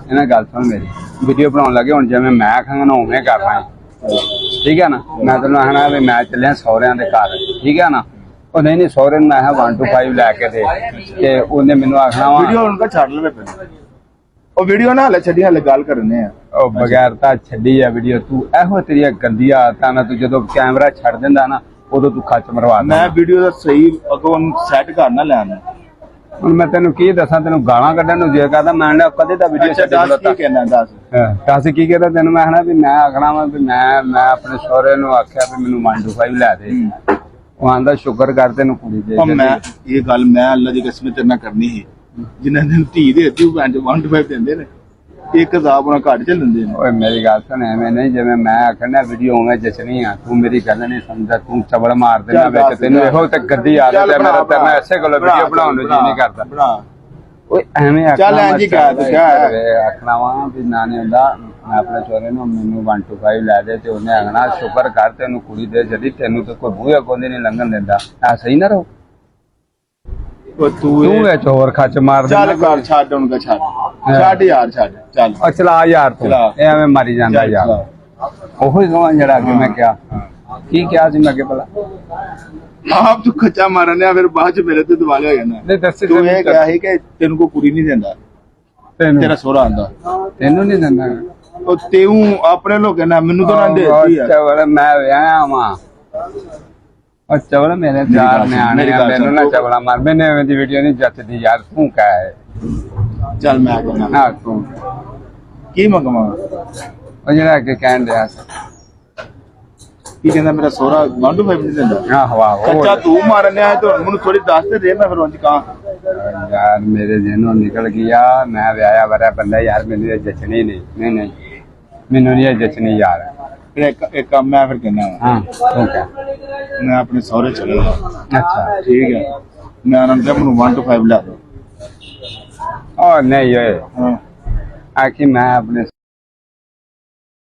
ਇਹਨਾਂ ਗੱਲ ਸੁਣ ਮੇਰੀ ਵੀਡੀਓ ਬਣਾਉਣ ਲੱਗੇ ਹੁਣ ਜਿਵੇਂ ਮੈਂ ਆਖਾਂਗਾ ਨਾ ਉਵੇਂ ਕਰਨਾ ਠੀਕ ਹੈ ਨਾ। ਮੈਂ ਤੈਨੂੰ ਆਖਣਾ ਵੀ ਮੈਂ ਚੱਲਿਆ ਸਹੁਰਿਆਂ ਦੇ ਘਰ ਠੀਕ ਹੈ ਨਾ। ਉਹ ਨਹੀਂ ਸਹੁਰੇ ਨੂੰ ਮੈਂ 1 to 5 ਲੈ ਕੇ ਦੇ ਤੇ ਉਹਨੇ ਮੈਨੂੰ ਆਖਣਾ ਵਾ ਵੀਡੀਓ ਉਹਨਾਂ ਛੱਡ ਲਵੇ ਪਹਿਲਾਂ ਉਹ ਵੀਡੀਓ ਨਾ ਹਲੇ ਛੱਡੀ ਹਲੇ ਗੱਲ ਕਰਨੇ ਆ ਉਹ ਬਗੈਰ ਤਾਂ ਛੱਡੀ ਆ ਵੀਡੀਓ ਤੂੰ ਇਹੋ ਤੇਰੀਆਂ ਗੰਦੀਆਂ ਆਦਤਾਂ ਨਾ ਤੂੰ ਜਦੋਂ ਕੈਮਰਾ ਛੱਡ ਦਿੰਦਾ ਨਾ ਉਦੋਂ ਤੂੰ ਖੱਚ ਮਰਵਾ ਦਿੰਦਾ। ਮੈਂ ਵੀਡੀਓ ਦਾ ਸਹੀ ਅੱਗੋਂ ਸੈੱਟ ਕਰਨਾ ਲੈਣ ਹੁਣ ਮੈਂ ਤੈਨੂੰ ਕੀ ਦੱਸਾਂ ਤੈਨੂੰ ਗਾਲਾਂ ਕੱਢਣ ਨੂੰ ਜੇ ਕਰਦਾ ਮੈਂ ਕਦੇ ਤਾਂ ਵੀਡੀਓ ਛੱਡ ਕੀ ਕਹਿਣਾ ਦੱਸ ਕੀ ਕਹਿੰਦਾ ਤੈਨੂੰ ਮੈਂ ਆਖਣਾ ਵੀ ਮੈਂ ਆਖਣਾ ਵਾ ਵੀ ਮੈਂ ਆਪਣੇ ਸਹੁਰੇ ਨੂੰ ਆਖਿਆ ਵੀ ਮੈਨੂੰ 1 to 5 ਲੈ ਦੇ। ਉਹ ਆਂਦਾ ਸ਼ੁਕਰ ਕਰ ਤੈਨੂੰ ਕੁੜੀ ਦੇ ਮੈਂ ਇਹ ਗੱਲ ਮੈਂ ਅੱਲਾ ਦੀ ਕਸਮ ਤੇਰੇ ਨਾਲ ਕਰਨੀ ਸੀ ਜਿਨ੍ਹਾਂ ਦਿਨ ਧੀ ਦੇ ਦਿੱਤੀ ਉਹ 1 to 5 ਦਿੰਦੇ ਨੇ ਇੱਕ ਹਿਸਾਬ ਨਾਲ ਘੱਟ ਚੱਲਦੇ ਨੇ। ਓਏ ਮੇਰੀ ਗੱਲ ਸੁਣ ਐਵੇਂ ਨਹੀਂ ਜਿਵੇਂ ਮੈਂ ਆਖਣਾ ਵੀਡੀਓ ਉਵੇਂ ਜਚਣੀ ਆ ਤੂੰ ਮੇਰੀ ਗੱਲ ਨਹੀਂ ਸਮਝਦਾ ਤੂੰ ਚਵਲ ਮਾਰ ਦੇਣਾ ਵਿੱਚ ਤੈਨੂੰ ਇਹੋ ਤੇ ਗੱਡੀ ਆ ਗਈ ਤੇ ਮੇਰਾ ਤੇ ਮੈਂ ਐਸੇ ਕੋਲ ਵੀਡੀਓ ਬਣਾਉਣ ਨੂੰ ਜੀ ਨਹੀਂ ਕਰਦਾ। ਬਣਾ ਓਏ ਐਵੇਂ ਚੱਲ ਐਂ ਜੀ ਕਹਿ ਤੂੰ ਆਖਣਾ ਵਾ ਵੀ ਨਾ ਨਹੀਂ ਹੁੰਦਾ ਮੈਂ ਆਪਣੇ ਸਹੁਰੇ ਨੂੰ ਮੈਨੂੰ 1 to 5 ਲੈ ਦੇ ਤੇ ਉਹਨੇ ਆਖਣਾ ਸ਼ੁਕਰ ਕਰ ਤੈਨੂੰ ਕੁੜੀ ਦੇ ਜਦੀ ਤੈਨੂੰ ਤੇ ਕੋਈ ਬੂਹੇ ਕੋਂਦੇ ਨਹੀਂ ਲੰਘਣ ਦਿੰਦਾ ਆ ਸਹੀ ਨਾ ਰਹੋ ਤੂੰ ਵਿੱਚ ਹੋਰ ਖੱਚ ਮਾਰ ਚੱਲ ਕਰ ਛੱਡ ਹੁਣ ਕਾ ਛੱਡ ਯਾਰ ਛੱਡ ਚੱਲ ਆ ਚਲਾ ਯਾਰ ਤੂੰ ਐਵੇਂ ਮਾਰੀ ਜਾਂਦਾ ਯਾਰ ਉਹੋ ਹੀ ਕਹਾਂ ਜਿਹੜਾ ਅੱਗੇ ਮੈਂ ਕਿਹਾ ਕੀ ਕਿਹਾ ਸੀ ਮੈਂ ਅੱਗੇ ਭਲਾ ਆਪ ਤੂੰ ਖੱਚਾ ਮਾਰਨਿਆ ਫਿਰ ਬਾਅਦ ਚ ਮੇਰੇ ਤੇ ਦਿਵਾਲੇ ਹੋ ਜਾਣਾ। ਨਹੀਂ ਦੱਸ ਤੂੰ ਇਹ ਕਿਹਾ ਸੀ ਕਿ ਤੈਨੂੰ ਕੋਈ ਕੁੜੀ ਨਹੀਂ ਦਿੰਦਾ ਤੇਰਾ ਸਹੁਰਾ ਆਂਦਾ ਤੈਨੂੰ ਨਹੀਂ ਦਿੰਦਾ ਉਹ ਤੈਨੂੰ ਆਪਣੇ ਲੋਕਾਂ ਨੇ ਮੈਨੂੰ ਤਾਂ ਨਾ ਦੇਤੀ ਆ ਚਵਲ ਮੈਂ ਵਿਆਹ ਵਾਂ ਉਹ ਚਵਲ ਮੇਰੇ ਚਾਰ ਨਿਆਣੇ ਆ ਮੈਨੂੰ ਨਾ ਚਵਲਾ ਮਾਰ ਮੈਨੇ ਐਵੇਂ ਦੀ ਵੀਡੀਓ ਨਹੀਂ ਜੱਚਦੀ ਯਾਰ ਤੂੰ ਕਹਿ ਚੱਲ ਮੈਂ ਕਹਿੰਦਾ ਨਾ ਤੂੰ ਕੀ ਮੰਗਵਾ ਉਹ ਜਿਹੜਾ ਅੱਗੇ ਕਹਿਣ ਡਿਆ ਕੀ ਕਹਿੰਦਾ ਮੇਰਾ ਸਹੁਰਾ 1 to 5 ਨਹੀਂ ਦਿੰਦਾ ਆਹੋ ਆਹੋ ਕੱਚਾ ਤੂੰ ਮਾਰਨਿਆ ਤੇ ਮੈਨੂੰ ਥੋੜੀ ਦੱਸ ਤੇ ਦੇ ਮੈਂ ਫਿਰ ਉਂਝ ਕਾਂ ਯਾਰ ਮੇਰੇ ਜਿਹਨੋਂ ਨਿਕਲ ਗਿਆ ਮੈਂ ਵਿਆਹਿਆ ਵਰਿਆ ਬੰਦਾ ਯਾਰ ਮੈਨੂੰ ਇਹ ਜੱਚਣੀ ਨਹੀਂ ਨਹੀਂ ਮੈਨੂੰ ਨਹੀਂ ਇਹ ਜੱਚਣੀ ਯਾਰ ਇੱਕ ਕੰਮ ਮੈਂ ਫਿਰ ਕਹਿੰਦਾ ਹਾਂ ਤੂੰ ਕਹਿ ਮੈਂ ਆਪਣੇ ਸਹੁਰੇ ਚਲੇ ਜਾ ਅੱਛਾ ਠੀਕ ਹੈ ਮੈਂ ਉਹਨਾਂ ਨੂੰ ਕਿਹਾ ਮੈਨੂੰ 1 to 5 ਲਿਆ ਦੋ ਉਹ ਨਹੀਂ ਓਏ ਹਾਂ ਆਖੀ ਮੈਂ ਆਪਣੇ